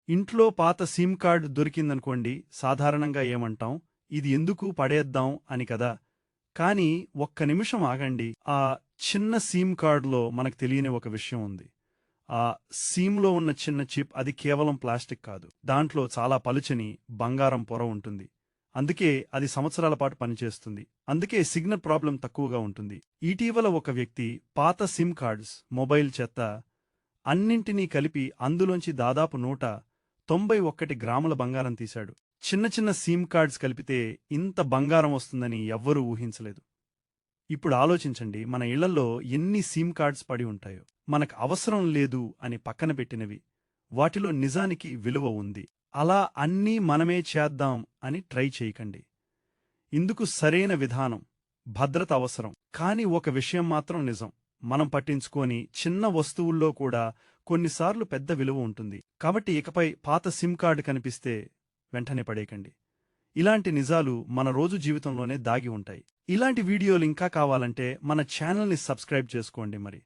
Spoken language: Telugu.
ఇంట్లో పాత సిమ్ కార్డ్ దొరికిందనుకోండి, సాధారణంగా ఏమంటాం, ఇది ఎందుకు పడేద్దాం అని కదా. కానీ ఒక్క నిమిషం ఆగండి. ఆ చిన్న సిమ్ కార్డులో మనకు తెలియని ఒక విషయం ఉంది. ఆ సీమ్లో ఉన్న చిన్న చిప్ అది కేవలం ప్లాస్టిక్ కాదు. దాంట్లో చాలా పలుచని బంగారం పొర ఉంటుంది. అందుకే అది సంవత్సరాల పాటు పనిచేస్తుంది. అందుకే సిగ్నల్ ప్రాబ్లం తక్కువగా ఉంటుంది. ఇటీవల ఒక వ్యక్తి పాత సిమ్ కార్డ్స్, మొబైల్ చెత్త అన్నింటినీ కలిపి అందులోంచి దాదాపు 191 గ్రాముల బంగారం తీశాడు. చిన్న చిన్న సిమ్ కార్డ్స్ కలిపితే ఇంత బంగారం వస్తుందని ఎవ్వరూ ఊహించలేదు. ఇప్పుడు ఆలోచించండి, మన ఇళ్లలో ఎన్ని సిమ్ కార్డ్స్ పడి ఉంటాయో, మనకు అవసరం లేదు అని పక్కన పెట్టినవి. వాటిలో నిజానికి విలువ ఉంది. అలా అన్నీ మనమే చేద్దాం అని ట్రై చేయకండి. ఇందుకు సరైన విధానం, భద్రత అవసరం. కానీ ఒక విషయం మాత్రం నిజం, మనం పట్టించుకోని చిన్న వస్తువుల్లో కూడా కొన్నిసార్లు పెద్ద విలువ ఉంటుంది. కాబట్టి ఇకపై పాత సిమ్ కార్డు కనిపిస్తే వెంటనే పడేయకండి. ఇలాంటి నిజాలు మన రోజు జీవితంలోనే దాగి ఉంటాయి. ఇలాంటి వీడియోలు ఇంకా కావాలంటే మన ఛానల్ని సబ్స్క్రైబ్ చేసుకోండి మరి.